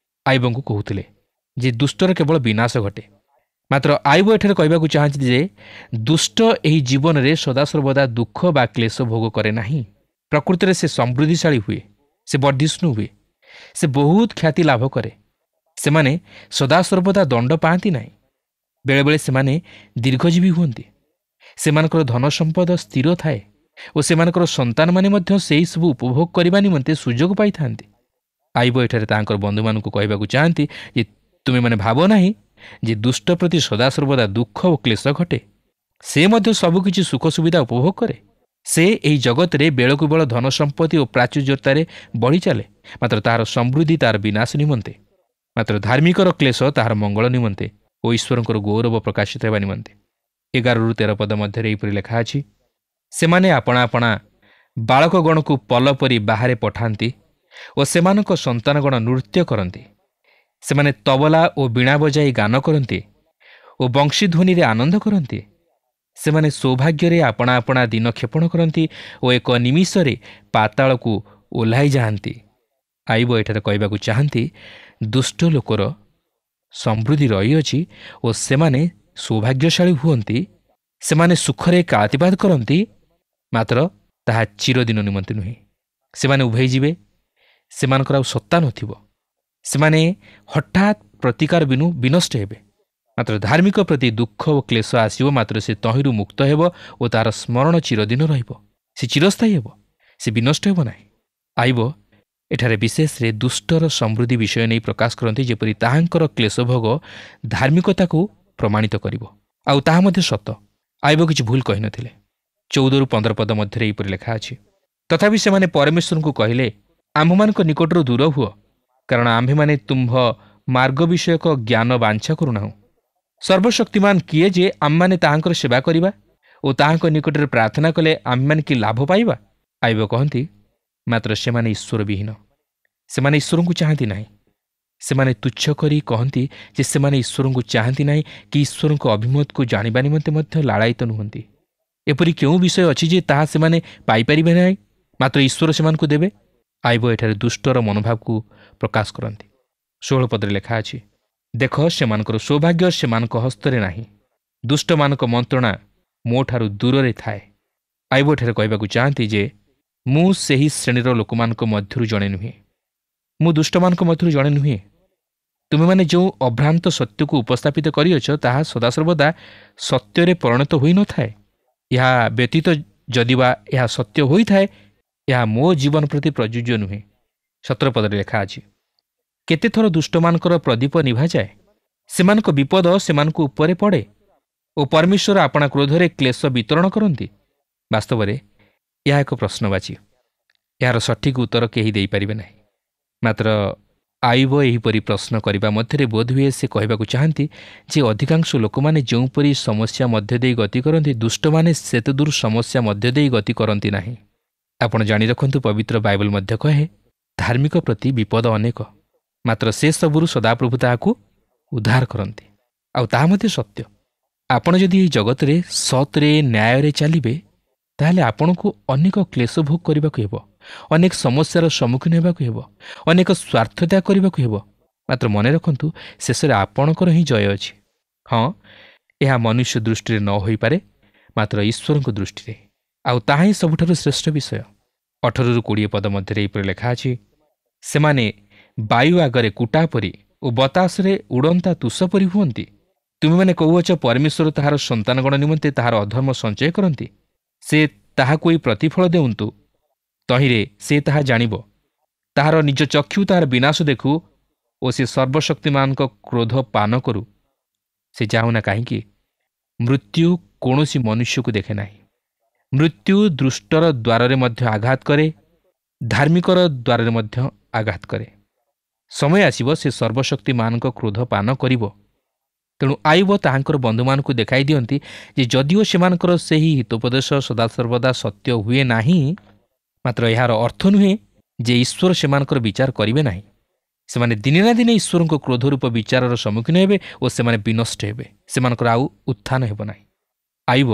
ଆୟୁବଙ୍କୁ କହୁଥିଲେ ଯେ ଦୁଷ୍ଟର କେବଳ ବିନାଶ ଘଟେ। ମାତ୍ର ଆୟୁବ ଏଠାରେ କହିବାକୁ ଚାହାନ୍ତି ଯେ ଦୁଷ୍ଟ ଏହି ଜୀବନରେ ସଦାସର୍ବଦା ଦୁଃଖ ବା କ୍ଲେଶ ଭୋଗ କରେ ନାହିଁ। ପ୍ରକୃତିରେ ସେ ସମୃଦ୍ଧିଶାଳୀ ହୁଏ, ସେ ବର୍ଦ୍ଧିଷ୍ଣୁ ହୁଏ, ସେ ବହୁତ ଖ୍ୟାତି ଲାଭ କରେ। ସେମାନେ ସଦାସର୍ବଦା ଦଣ୍ଡ ପାଆନ୍ତି ନାହିଁ। ବେଳେବେଳେ ସେମାନେ ଦୀର୍ଘଜୀବୀ ହୁଅନ୍ତି। ସେମାନଙ୍କର ଧନ ସମ୍ପଦ ସ୍ଥିର ଥାଏ ଓ ସେମାନଙ୍କର ସନ୍ତାନମାନେ ମଧ୍ୟ ସେହିସବୁ ଉପଭୋଗ କରିବା ନିମନ୍ତେ ସୁଯୋଗ ପାଇଥାନ୍ତି। ଆୟୁବ ଏଠାରେ ତାଙ୍କର ବନ୍ଧୁମାନଙ୍କୁ କହିବାକୁ ଚାହାନ୍ତି ଯେ ତୁମେମାନେ ଭାବ ନାହିଁ ଯେ ଦୁଷ୍ଟ ପ୍ରତି ସଦାସର୍ବଦା ଦୁଃଖ ଓ କ୍ଲେଶ ଘଟେ। ସେ ମଧ୍ୟ ସବୁକିଛି ସୁଖ ସୁବିଧା ଉପଭୋଗ କରେ। ସେ ଏହି ଜଗତରେ ବେଳକୁ ବେଳ ଧନ ସମ୍ପତ୍ତି ଓ ପ୍ରାଚୁର୍ଯ୍ୟତାରେ ବଢ଼ି ଚାଲେ, ମାତ୍ର ତାହାର ସମୃଦ୍ଧି ତାହାର ବିନାଶ ନିମନ୍ତେ। ମାତ୍ର ଧାର୍ମିକର କ୍ଲେଶ ତାହାର ମଙ୍ଗଳ ନିମନ୍ତେ ଓ ଈଶ୍ୱରଙ୍କର ଗୌରବ ପ୍ରକାଶିତ ହେବା ନିମନ୍ତେ। 11ରୁ 13 ପଦ ମଧ୍ୟରେ ଏହିପରି ଲେଖା ଅଛି, ସେମାନେ ଆପଣା ଆପଣା ବାଳକଗଣକୁ ପଲ ପରି ବାହାରେ ପଠାନ୍ତି ଓ ସେମାନଙ୍କ ସନ୍ତାନଗଣ ନୃତ୍ୟ କରନ୍ତି। ସେମାନେ ତବଲା ଓ ବୀଣା ବଜାଇ ଗାନ କରନ୍ତି ଓ ବଂଶୀଧ୍ୱନିରେ ଆନନ୍ଦ କରନ୍ତି। ସେମାନେ ସୌଭାଗ୍ୟରେ ଆପଣା ଆପଣା ଦିନ କ୍ଷେପଣ କରନ୍ତି ଓ ଏକ ନିମିଷରେ ପାତାଳକୁ ଓହ୍ଲାଇ ଯାଆନ୍ତି। ଆୟୁବ ଏଠାରେ କହିବାକୁ ଚାହାନ୍ତି ଦୁଷ୍ଟ ଲୋକର ସମୃଦ୍ଧି ରହିଅଛି ଓ ସେମାନେ ସୌଭାଗ୍ୟଶାଳୀ ହୁଅନ୍ତି। ସେମାନେ ସୁଖରେ କାଳାତିପାତ କରନ୍ତି, ମାତ୍ର ତାହା ଚିରଦିନ ନିମନ୍ତେ ନୁହେଁ। ସେମାନେ ଉଭେଇ ଯିବେ, ସେମାନଙ୍କର ଆଉ ସତ୍ତା ନଥିବ। ସେମାନେ ହଠାତ୍ ପ୍ରତିକାର ବିନୁ ବିନଷ୍ଟ ହେବେ। ମାତ୍ର ଧାର୍ମିକ ପ୍ରତି ଦୁଃଖ ଓ କ୍ଲେଶ ଆସିବ, ମାତ୍ର ସେ ତହିଁରୁ ମୁକ୍ତ ହେବ ଓ ତାହାର ସ୍ମରଣ ଚିରଦିନ ରହିବ। ସେ ଚିରସ୍ଥାୟୀ ହେବ, ସେ ବିନଷ୍ଟ ହେବ ନାହିଁ। ଆୟୁବ ଏଠାରେ ବିଶେଷରେ ଦୁଷ୍ଟର ସମୃଦ୍ଧି ବିଷୟ ନେଇ ପ୍ରକାଶ କରନ୍ତି, ଯେପରି ତାହାଙ୍କର କ୍ଲେଶଭୋଗ ଧାର୍ମିକତାକୁ ପ୍ରମାଣିତ କରିବ, ଆଉ ତାହା ମଧ୍ୟ ସତ। ଆୟୁବ କିଛି ଭୁଲ କହିନଥିଲେ। 14ରୁ 15 ପଦ ମଧ୍ୟରେ ଏହିପରି ଲେଖା ଅଛି, ତଥାପି ସେମାନେ ପରମେଶ୍ୱରଙ୍କୁ କହିଲେ, ଆମ୍ଭମାନଙ୍କ ନିକଟରୁ ଦୂର ହୁଅ, କାରଣ ଆମ୍ଭେମାନେ ତୁମ୍ଭ ମାର୍ଗ ବିଷୟକ ଜ୍ଞାନ ବାଞ୍ଛା କରୁନାହୁଁ। ସର୍ବଶକ୍ତିମାନ କିଏ ଯେ ଆମମାନେ ତାହାଙ୍କର ସେବା କରିବା ଓ ତାହାଙ୍କ ନିକଟରେ ପ୍ରାର୍ଥନା କଲେ ଆମେମାନେ କି ଲାଭ ପାଇବା? ଆଇବ କହନ୍ତି, ମାତ୍ର ସେମାନେ ଈଶ୍ୱର ବିହୀନ, ସେମାନେ ଈଶ୍ୱରଙ୍କୁ ଚାହାନ୍ତି ନାହିଁ। ସେମାନେ ତୁଚ୍ଛ କରି କହନ୍ତି ଯେ ସେମାନେ ଈଶ୍ୱରଙ୍କୁ ଚାହାନ୍ତି ନାହିଁ କି ଈଶ୍ୱରଙ୍କ ଅଭିମତକୁ ଜାଣିବା ନିମନ୍ତେ ମଧ୍ୟ ଲାଳାୟିତ ନୁହନ୍ତି। ଏପରି କେଉଁ ବିଷୟ ଅଛି ଯେ ତାହା ସେମାନେ ପାଇପାରିବେ ନାହିଁ, ମାତ୍ର ଈଶ୍ୱର ସେମାନଙ୍କୁ ଦେବେ? ଆଇବ ଏଠାରେ ଦୁଷ୍ଟର ମନୋଭାବକୁ ପ୍ରକାଶ କରନ୍ତି। 16 ପଦରେ ଲେଖା ଅଛି, ଦେଖ ସେମାନଙ୍କର ସୌଭାଗ୍ୟ ସେମାନଙ୍କ ହସ୍ତରେ ନାହିଁ, ଦୁଷ୍ଟମାନଙ୍କ ମନ୍ତ୍ରଣା ମୋ ଠାରୁ ଦୂରରେ ଥାଏ। ଆଇବ ଏଠାରେ କହିବାକୁ ଚାହାନ୍ତି ଯେ ମୁଁ ସେହି ଶ୍ରେଣୀର ଲୋକମାନଙ୍କ ମଧ୍ୟରୁ ଜଣେ ନୁହେଁ, ମୁଁ ଦୁଷ୍ଟମାନଙ୍କ ମଧ୍ୟରୁ ଜଣେ ନୁହେଁ। ତୁମେମାନେ ଯେଉଁ ଅଭ୍ରାନ୍ତ ସତ୍ୟକୁ ଉପସ୍ଥାପିତ କରିଅଛ ତାହା ସଦାସର୍ବଦା ସତ୍ୟରେ ପରିଣତ ହୋଇନଥାଏ। ଏହା ବ୍ୟତୀତ ଯଦିବା ଏହା ସତ୍ୟ ହୋଇଥାଏ, ଏହା ମୋ ଜୀବନ ପ୍ରତି ପ୍ରଯୁଜ୍ୟ ନୁହେଁ। 17 ପଦରେ ଲେଖା ଅଛି, କେତେଥର ଦୁଷ୍ଟମାନଙ୍କର ପ୍ରଦୀପ ନିଭାଯାଏ, ସେମାନଙ୍କ ବିପଦ ସେମାନଙ୍କ ଉପରେ ପଡ଼େ ଓ ପରମେଶ୍ୱର ଆପଣା କ୍ରୋଧରେ କ୍ଲେଶ ବିତରଣ କରନ୍ତି। ବାସ୍ତବରେ ଏହା ଏକ ପ୍ରଶ୍ନବାଚୀ। ଏହାର ସଠିକ୍ ଉତ୍ତର କେହି ଦେଇପାରିବେ ନାହିଁ। ମାତ୍ର ଆଇବ ଏହିପରି ପ୍ରଶ୍ନ କରିବା ମଧ୍ୟରେ ବୋଧହୁଏ ସେ କହିବାକୁ ଚାହାନ୍ତି ଯେ ଅଧିକାଂଶ ଲୋକମାନେ ଯେଉଁପରି ସମସ୍ୟା ମଧ୍ୟ ଦେଇ ଗତି କରନ୍ତି, ଦୁଷ୍ଟମାନେ ସେତେଦୂର ସମସ୍ୟା ମଧ୍ୟ ଦେଇ ଗତି କରନ୍ତି ନାହିଁ। ଆପଣ ଜାଣି ରଖନ୍ତୁ, ପବିତ୍ର ବାଇବଲ ମଧ୍ୟ କହେ, ଧାର୍ମିକ ପ୍ରତି ବିପଦ ଅନେକ, ମାତ୍ର ସେ ସବୁରୁ ସଦାପ୍ରଭୁ ତାହାକୁ ଉଦ୍ଧାର କରନ୍ତି। ଆଉ ତାହା ମଧ୍ୟ ସତ୍ୟ। ଆପଣ ଯଦି ଏହି ଜଗତରେ ସତ୍ରେ ନ୍ୟାୟରେ ଚାଲିବେ, ତାହେଲେ ଆପଣଙ୍କୁ ଅନେକ କ୍ଲେଶ ଭୋଗ କରିବାକୁ ହେବ, ଅନେକ ସମସ୍ୟାର ସମ୍ମୁଖୀନ ହେବାକୁ ହେବ, ଅନେକ ସ୍ୱାର୍ଥତ୍ୟାଗ କରିବାକୁ ହେବ। ମାତ୍ର ମନେ ରଖନ୍ତୁ, ଶେଷରେ ଆପଣଙ୍କର ହିଁ ଜୟ ଅଛି। ହଁ, ଏହା ମନୁଷ୍ୟ ଦୃଷ୍ଟିରେ ନ ହୋଇପାରେ, ମାତ୍ର ଈଶ୍ୱରଙ୍କ ଦୃଷ୍ଟିରେ, ଆଉ ତାହା ହିଁ ସବୁଠାରୁ ଶ୍ରେଷ୍ଠ ବିଷୟ। 18ରୁ 20 ପଦ ମଧ୍ୟରେ ଏହିପରି ଲେଖା ଅଛି, ସେମାନେ ବାୟୁ ଆଗରେ କୁଟା ପରି ଓ ବତାସରେ ଉଡ଼ନ୍ତା ତୁଷ ପରି ହୁଅନ୍ତି। ତୁମେମାନେ କହୁଅଛ, ପରମେଶ୍ୱର ତାହାର ସନ୍ତାନଗଣ ନିମନ୍ତେ ତାହାର ଅଧର୍ମ ସଞ୍ଚୟ କରନ୍ତି। ସେ ତାହାକୁ ଏଇ ପ୍ରତିଫଳ ଦେଉନ୍ତୁ, ତହିଁରେ ସେ ତାହା ଜାଣିବ। ତାହାର ନିଜ ଚକ୍ଷୁ ତାହାର ବିନାଶ ଦେଖୁ ଓ ସେ ସର୍ବଶକ୍ତିମାନଙ୍କ କ୍ରୋଧ ପାନ କରୁ। ସେ ଚାହୁଁନା କାହିଁକି? ମୃତ୍ୟୁ କୌଣସି ମନୁଷ୍ୟକୁ ଦେଖେ ନାହିଁ। ମୃତ୍ୟୁ ଦୁଷ୍ଟର ଦ୍ୱାରରେ ମଧ୍ୟ ଆଘାତ କରେ, ଧାର୍ମିକର ଦ୍ୱାରରେ ମଧ୍ୟ ଆଘାତ କରେ। ସମୟ ଆସିବ ସେ ସର୍ବଶକ୍ତିମାନଙ୍କ କ୍ରୋଧ ପାନ କରିବ। ତେଣୁ ଆଇବ ତାହାଙ୍କର ବନ୍ଧୁମାନଙ୍କୁ ଦେଖାଇ ଦିଅନ୍ତି ଯେ ଯଦିଓ ସେମାନଙ୍କର ସେହି ହିତୋପଦେଶ ସଦାସର୍ବଦା ସତ୍ୟ ହୁଏ ନାହିଁ, ମାତ୍ର ଏହାର ଅର୍ଥ ନୁହେଁ ଯେ ଈଶ୍ୱର ସେମାନଙ୍କର ବିଚାର କରିବେ ନାହିଁ। ସେମାନେ ଦିନେ ନା ଦିନେ ଈଶ୍ୱରଙ୍କ କ୍ରୋଧ ରୂପ ବିଚାରର ସମ୍ମୁଖୀନ ହେବେ ଓ ସେମାନେ ବିନଷ୍ଟ ହେବେ। ସେମାନଙ୍କର ଆଉ ଉତ୍ଥାନ ହେବ ନାହିଁ। ଆଇବ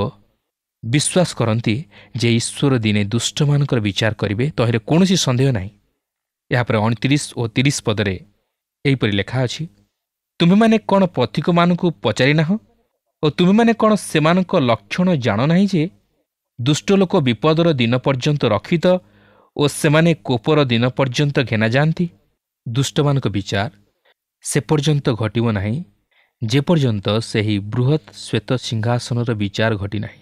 ବିଶ୍ୱାସ କରନ୍ତି ଯେ ଈଶ୍ୱର ଦିନେ ଦୁଷ୍ଟମାନଙ୍କର ବିଚାର କରିବେ, ତହିଁରେ କୌଣସି ସନ୍ଦେହ ନାହିଁ। ଏହାପରେ 29 ଓ 30 ପଦରେ ଏହିପରି ଲେଖା ଅଛି, ତୁମେମାନେ କ'ଣ ପଥିକମାନଙ୍କୁ ପଚାରି ନାହଁ ଓ ତୁମେମାନେ କ'ଣ ସେମାନଙ୍କ ଲକ୍ଷଣ ଜାଣ ନାହିଁ ଯେ ଦୁଷ୍ଟ ଲୋକ ବିପଦର ଦିନ ପର୍ଯ୍ୟନ୍ତ ରକ୍ଷିତ ଓ ସେମାନେ କୋପର ଦିନ ପର୍ଯ୍ୟନ୍ତ ଘେନାଯାଆନ୍ତି? ଦୁଷ୍ଟମାନଙ୍କ ବିଚାର ସେ ପର୍ଯ୍ୟନ୍ତ ଘଟିବ ନାହିଁ ଯେପର୍ଯ୍ୟନ୍ତ ସେହି ବୃହତ୍ ଶ୍ୱେତ ସିଂହାସନର ବିଚାର ଘଟି ନାହିଁ।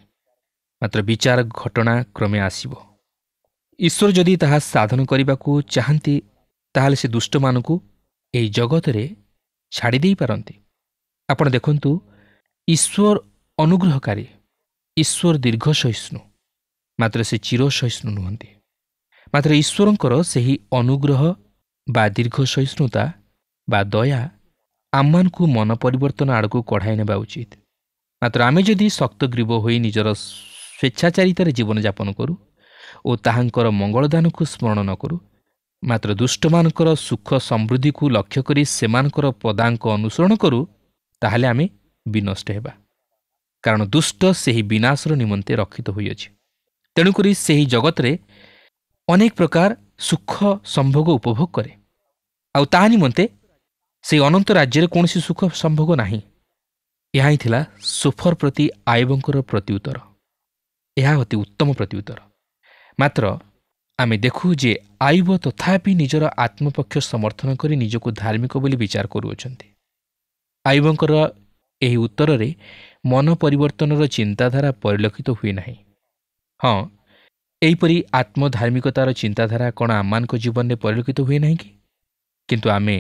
ମାତ୍ର ବିଚାର ଘଟଣା କ୍ରମେ ଆସିବ। ଈଶ୍ୱର ଯଦି ତାହା ସାଧନ କରିବାକୁ ଚାହାନ୍ତି, ତାହେଲେ ସେ ଦୁଷ୍ଟମାନଙ୍କୁ ଏହି ଜଗତରେ ଛାଡ଼ି ଦେଇପାରନ୍ତି। ଆପଣ ଦେଖନ୍ତୁ, ଈଶ୍ୱର ଅନୁଗ୍ରହକାରୀ, ଈଶ୍ୱର ଦୀର୍ଘ ସହିଷ୍ଣୁ, ମାତ୍ର ସେ ଚିର ସହିଷ୍ଣୁ ନୁହନ୍ତି। ମାତ୍ର ଈଶ୍ୱରଙ୍କର ସେହି ଅନୁଗ୍ରହ ବା ଦୀର୍ଘ ସହିଷ୍ଣୁତା ବା ଦୟା ଆମମାନଙ୍କୁ ମନ ପରିବର୍ତ୍ତନ ଆଡ଼କୁ କଢ଼ାଇ ନେବା ଉଚିତ। ମାତ୍ର ଆମେ ଯଦି ଶକ୍ତଗ୍ରୀବ ହୋଇ ନିଜର ସ୍ୱେଚ୍ଛାଚାରିତାରେ ଜୀବନଯାପନ କରୁ ଓ ତାହାଙ୍କର ମଙ୍ଗଳଦାନକୁ ସ୍ମରଣ ନ କରୁ, ମାତ୍ର ଦୁଷ୍ଟମାନଙ୍କର ସୁଖ ସମୃଦ୍ଧିକୁ ଲକ୍ଷ୍ୟ କରି ସେମାନଙ୍କର ପଦାଙ୍କ ଅନୁସରଣ କରୁ, ତାହେଲେ ଆମେ ବିନଷ୍ଟ ହେବା। କାରଣ ଦୁଷ୍ଟ ସେହି ବିନାଶର ନିମନ୍ତେ ରକ୍ଷିତ ହୋଇଅଛି। ତେଣୁକରି ସେହି ଜଗତରେ ଅନେକ ପ୍ରକାର ସୁଖ ସମ୍ଭୋଗ ଉପଭୋଗ କରେ, ଆଉ ତାହା ନିମନ୍ତେ ସେହି ଅନନ୍ତ ରାଜ୍ୟରେ କୌଣସି ସୁଖ ସମ୍ଭୋଗ ନାହିଁ। ଏହା ହିଁ ଥିଲା ସୋଫର ପ୍ରତି ଆଇବଙ୍କର ପ୍ରତ୍ୟୁତ୍ତର। ଏହା ଅତି ଉତ୍ତମ ପ୍ରତ୍ୟୁତ୍ତର। ମାତ୍ର ଆମେ ଦେଖୁ ଯେ ଆଇବ ତଥାପି ନିଜର ଆତ୍ମପକ୍ଷ ସମର୍ଥନ କରି ନିଜକୁ ଧାର୍ମିକ ବୋଲି ବିଚାର କରୁଅଛନ୍ତି। ଆଇବଙ୍କର ଏହି ଉତ୍ତରରେ ମନ ପରିବର୍ତ୍ତନର ଚିନ୍ତାଧାରା ପରିଲକ୍ଷିତ ହୁଏ ନାହିଁ। ହଁ, ଏହିପରି ଆତ୍ମଧାର୍ମିକତାର ଚିନ୍ତାଧାରା କ'ଣ ଆମମାନଙ୍କ ଜୀବନରେ ପରିଲକ୍ଷିତ ହୁଏ ନାହିଁ କି? କିନ୍ତୁ ଆମେ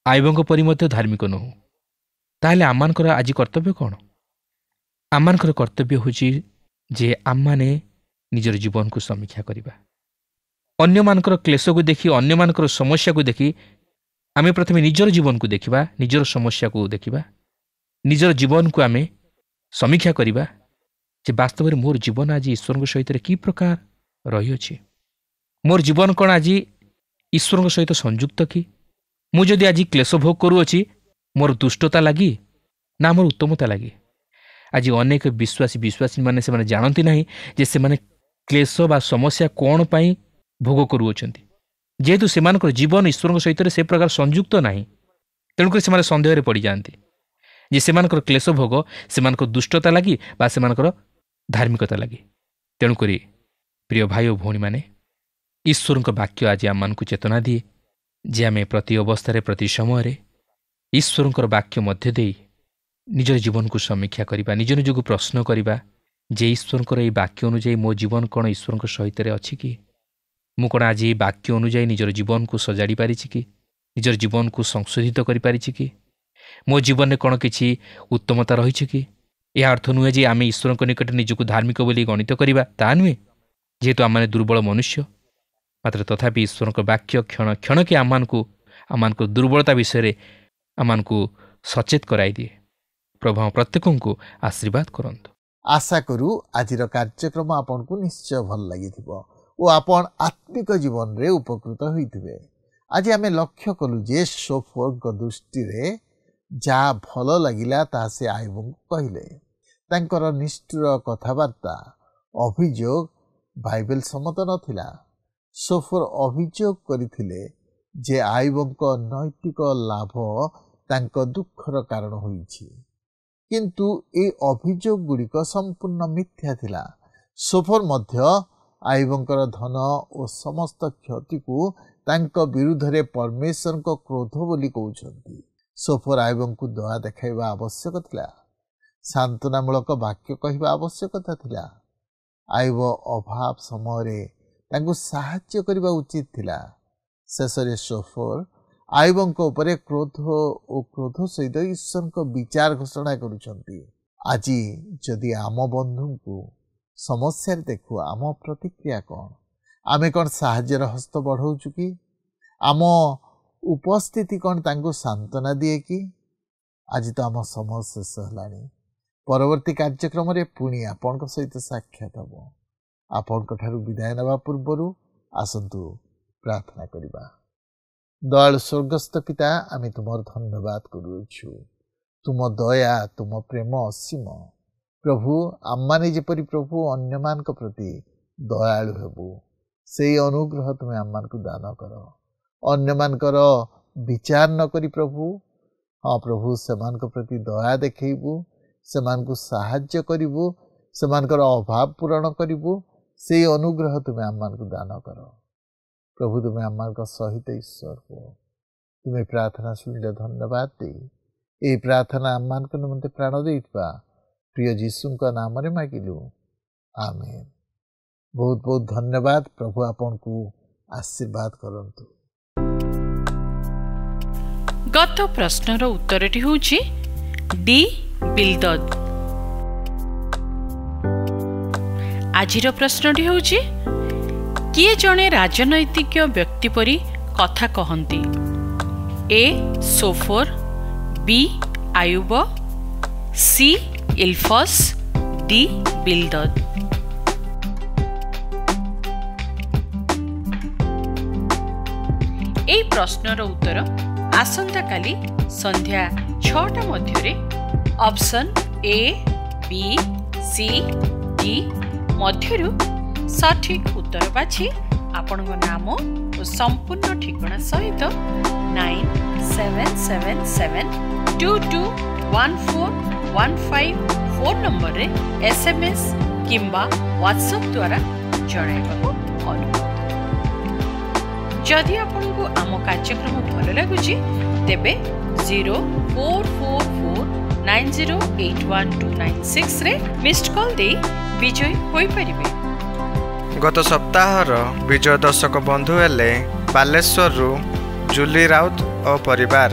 ଆଇବଙ୍କ ପରି ମଧ୍ୟ ଧାର୍ମିକ ନୋହୁଁ। ତାହେଲେ ଆମମାନଙ୍କର ଆଜି କର୍ତ୍ତବ୍ୟ କ'ଣ? ଆମମାନଙ୍କର କର୍ତ୍ତବ୍ୟ ହେଉଛି ଯେ ଆମମାନେ ନିଜର ଜୀବନକୁ ସମୀକ୍ଷା କରିବା। ଅନ୍ୟମାନଙ୍କର କ୍ଲେଶକୁ ଦେଖି, ଅନ୍ୟମାନଙ୍କର ସମସ୍ୟାକୁ ଦେଖି ଆମେ ପ୍ରଥମେ ନିଜର ଜୀବନକୁ ଦେଖିବା, ନିଜର ସମସ୍ୟାକୁ ଦେଖିବା, ନିଜର ଜୀବନକୁ ଆମେ ସମୀକ୍ଷା କରିବା ଯେ ବାସ୍ତବରେ ମୋର ଜୀବନ ଆଜି ଈଶ୍ୱରଙ୍କ ସହିତ କି ପ୍ରକାର ରହିଅଛି। ମୋର ଜୀବନ କ'ଣ ଆଜି ଈଶ୍ୱରଙ୍କ ସହିତ ସଂଯୁକ୍ତ କି? ମୁଁ ଯଦି ଆଜି କ୍ଲେଶ ଭୋଗ କରୁଅଛି ମୋର ଦୁଷ୍ଟତା ଲାଗି ନା ମୋର ଉତ୍ତମତା ଲାଗି? ଆଜି ଅନେକ ବିଶ୍ୱାସୀମାନେ ସେମାନେ ଜାଣନ୍ତି ନାହିଁ ଯେ ସେମାନେ କ୍ଲେଶ ବା ସମସ୍ୟା କ'ଣ ପାଇଁ ଭୋଗ କରୁଅଛନ୍ତି। ଯେହେତୁ ସେମାନଙ୍କର ଜୀବନ ଈଶ୍ୱରଙ୍କ ସହିତ ସେ ପ୍ରକାର ସଂଯୁକ୍ତ ନାହିଁ, ତେଣୁକରି ସେମାନେ ସନ୍ଦେହରେ ପଡ଼ିଯାଆନ୍ତି ଯେ ସେମାନଙ୍କର କ୍ଲେଶ ଭୋଗ ସେମାନଙ୍କର ଦୁଷ୍ଟତା ଲାଗି ବା ସେମାନଙ୍କର ଧାର୍ମିକତା ଲାଗି। ତେଣୁକରି ପ୍ରିୟ ଭାଇ ଓ ଭଉଣୀମାନେ, ଈଶ୍ୱରଙ୍କ ବାକ୍ୟ ଆଜି ଆମମାନଙ୍କୁ ଚେତନା ଦିଏ ଯେ ଆମେ ପ୍ରତି ଅବସ୍ଥାରେ ପ୍ରତି ସମୟରେ ଈଶ୍ୱରଙ୍କର ବାକ୍ୟ ମଧ୍ୟ ଦେଇ ନିଜର ଜୀବନକୁ ସମୀକ୍ଷା କରିବା, ନିଜ ନିଜକୁ ପ୍ରଶ୍ନ କରିବା ଯେ ଈଶ୍ୱରଙ୍କର ଏହି ବାକ୍ୟ ଅନୁଯାୟୀ ମୋ ଜୀବନ କ'ଣ ଈଶ୍ୱରଙ୍କ ସହିତରେ ଅଛି କି? ମୁଁ କ'ଣ ଆଜି ଏହି ବାକ୍ୟ ଅନୁଯାୟୀ ନିଜର ଜୀବନକୁ ସଜାଡ଼ି ପାରିଛି କି? ନିଜର ଜୀବନକୁ ସଂଶୋଧିତ କରିପାରିଛି କି? ମୋ ଜୀବନରେ କ'ଣ କିଛି ଉତ୍ତମତା ରହିଛି କି? ଏହା ଅର୍ଥ ନୁହେଁ ଯେ ଆମେ ଈଶ୍ୱରଙ୍କ ନିକଟରେ ନିଜକୁ ଧାର୍ମିକ ବୋଲି ଗଣିତ କରିବା, ତାହା ନୁହେଁ, ଯେହେତୁ ଆମମାନେ ଦୁର୍ବଳ ମନୁଷ୍ୟ। ମାତ୍ର ତଥାପି ଈଶ୍ୱରଙ୍କ ବାକ୍ୟ କ୍ଷଣ କ୍ଷଣକେ ଆମମାନଙ୍କ ଦୁର୍ବଳତା ବିଷୟରେ ଆମମାନଙ୍କୁ ସଚେତ କରାଇଦିଏ। ପ୍ରଭୁ ଆମ ପ୍ରତ୍ୟେକଙ୍କୁ ଆଶୀର୍ବାଦ କରନ୍ତୁ। ଆଶା କରୁ ଆଜିର କାର୍ଯ୍ୟକ୍ରମ ଆପଣଙ୍କୁ ନିଶ୍ଚୟ ଭଲ ଲାଗିଥିବ ଓ ଆପଣ ଆତ୍ମିକ ଜୀବନରେ ଉପକୃତ ହୋଇଥିବେ। ଆଜି ଆମେ ଲକ୍ଷ୍ୟ କଲୁ ଯେ ସୋଫରଙ୍କ ଦୃଷ୍ଟିରେ ଯାହା ଭଲ ଲାଗିଲା ତାହା ସେ ଆଇବଙ୍କୁ କହିଲେ। ତାଙ୍କର ନିଷ୍ଠୁର କଥାବାର୍ତ୍ତା, ଅଭିଯୋଗ ବାଇବେଲ ସମ୍ମତ ନଥିଲା। ସୋଫର ଅଭିଯୋଗ କରିଥିଲେ ଯେ ଆଇବଙ୍କ ନୈତିକ ଲାଭ ତାଙ୍କ ଦୁଃଖର କାରଣ ହୋଇଛି, କିନ୍ତୁ ଏ ଅଭିଯୋଗ ଗୁଡ଼ିକ ସମ୍ପୂର୍ଣ୍ଣ ମିଥ୍ୟା ଥିଲା। ସୋଫର ମଧ୍ୟ ଆଇବଙ୍କର ଧନ ଓ ସମସ୍ତ କ୍ଷତିକୁ ତାଙ୍କ ବିରୁଦ୍ଧରେ ପରମେଶ୍ୱରଙ୍କ କ୍ରୋଧ ବୋଲି କହୁଛନ୍ତି। ସୋଫର ଆଇବଙ୍କୁ ଦୟା ଦେଖାଇବା ଆବଶ୍ୟକ ଥିଲା, ସାନ୍ତ୍ୱନାମୂଳକ ବାକ୍ୟ କହିବା ଆବଶ୍ୟକତା ଥିଲା। ଆଇବ ଅଭାବ ସମୟରେ ତାଙ୍କୁ ସାହାଯ୍ୟ କରିବା ଉଚିତ ଥିଲା। ଶେଷରେ ସୋଫର ଆଇବଙ୍କ ଉପରେ କ୍ରୋଧ ସହିତ ଈଶ୍ୱରଙ୍କ ବିଚାର ଘୋଷଣା କରୁଛନ୍ତି। ଆଜି ଯଦି ଆମ ବନ୍ଧୁଙ୍କୁ ସମସ୍ୟାରେ ଦେଖୁ, ଆମ ପ୍ରତିକ୍ରିୟା କ'ଣ? ଆମେ କ'ଣ ସାହାଯ୍ୟର ହସ୍ତ ବଢ଼ାଉଛୁ କି? ଆମ ଉପସ୍ଥିତି କ'ଣ ତାଙ୍କୁ ସାନ୍ତ୍ୱନା ଦିଏ କି? ଆଜି ତ ଆମ ସମୟ ଶେଷ ହେଲାଣି। ପରବର୍ତ୍ତୀ କାର୍ଯ୍ୟକ୍ରମରେ ପୁଣି ଆପଣଙ୍କ ସହିତ ସାକ୍ଷାତ ହେବ। ଆପଣଙ୍କ ଠାରୁ ବିଦାୟ ନେବା ପୂର୍ବରୁ ଆସନ୍ତୁ ପ୍ରାର୍ଥନା କରିବା। ଦୟାଳୁ ସ୍ୱର୍ଗସ୍ଥ ପିତା, ଆମେ ତୁମର ଧନ୍ୟବାଦ କରୁଅଛୁ। ତୁମ ଦୟା, ତୁମ ପ୍ରେମ ଅସୀମ। ପ୍ରଭୁ, ଆମମାନେ ଯେପରି ପ୍ରଭୁ ଅନ୍ୟମାନଙ୍କ ପ୍ରତି ଦୟାଳୁ ହେବୁ, ସେଇ ଅନୁଗ୍ରହ ତୁମେ ଆମମାନଙ୍କୁ ଦାନ କର। ଅନ୍ୟମାନଙ୍କର ବିଚାର ନ କରି ପ୍ରଭୁ, ହଁ ପ୍ରଭୁ, ସେମାନଙ୍କ ପ୍ରତି ଦୟା ଦେଖେଇବୁ, ସେମାନଙ୍କୁ ସାହାଯ୍ୟ କରିବୁ, ସେମାନଙ୍କର ଅଭାବ ପୂରଣ କରିବୁ। ସେଇ ଅନୁଗ୍ରହ ତୁମେ ଆମମାନଙ୍କୁ ଦାନ କର। ପ୍ରଭୁ, ତୁମେ ଆମମାନଙ୍କ ସହିତ ଈଶ୍ୱର ହୁଅ। ତୁମେ ପ୍ରାର୍ଥନା ଶୁଣିଲେ ଧନ୍ୟବାଦ ଦେଇ ଏହି ପ୍ରାର୍ଥନା ଆମମାନଙ୍କ ନିମନ୍ତେ ପ୍ରାଣ ଦେଇଥିବା ପ୍ରିୟ ଯୀଶୁଙ୍କ ନାମରେ ମାଗିଲୁ, ଆମେନ୍। ବହୁତ ବହୁତ ଧନ୍ୟବାଦ। ପ୍ରଭୁ ଆପଣଙ୍କୁ ଆଶୀର୍ବାଦ କରନ୍ତୁ। ଗତ ପ୍ରଶ୍ନର ଉତ୍ତରଟି ହେଉଛି ଡି ବିଲଦଦ। ଆଜିର ପ୍ରଶ୍ନଟି ହେଉଛି କିଏ ଜଣେ ରାଜନୈତିକ ବ୍ୟକ୍ତି ପରି କଥା କହନ୍ତି? ଏ ସୋଫର, ବି ଆୟୁବ, ସି ଇଲଫସ୍, ଡି ବିଲଦଦ। এই প্রশ্নর উত্তর আসন্তাকালি সন্ধ্যা 6টা মধ্যে option A, B, C, D মধ্যরু সঠিক উত্তর বাছি আপনার নাম ও সম্পূর্ণ ঠিকনা সহিত 9777221415 ফোন নম্বরে SMS কিংবা WhatsApp দ্বারা জଣାইବାକୁ অনুরোধ। जदि आपको आम कार्यक्रम भल लगुच तेबे 0444908126 रे मिस्ड कॉल दे विजय होई परिबे। गत सप्ताहर विजय दर्शक बंधु हेले बालेश्वर जूली राउत और परिवार।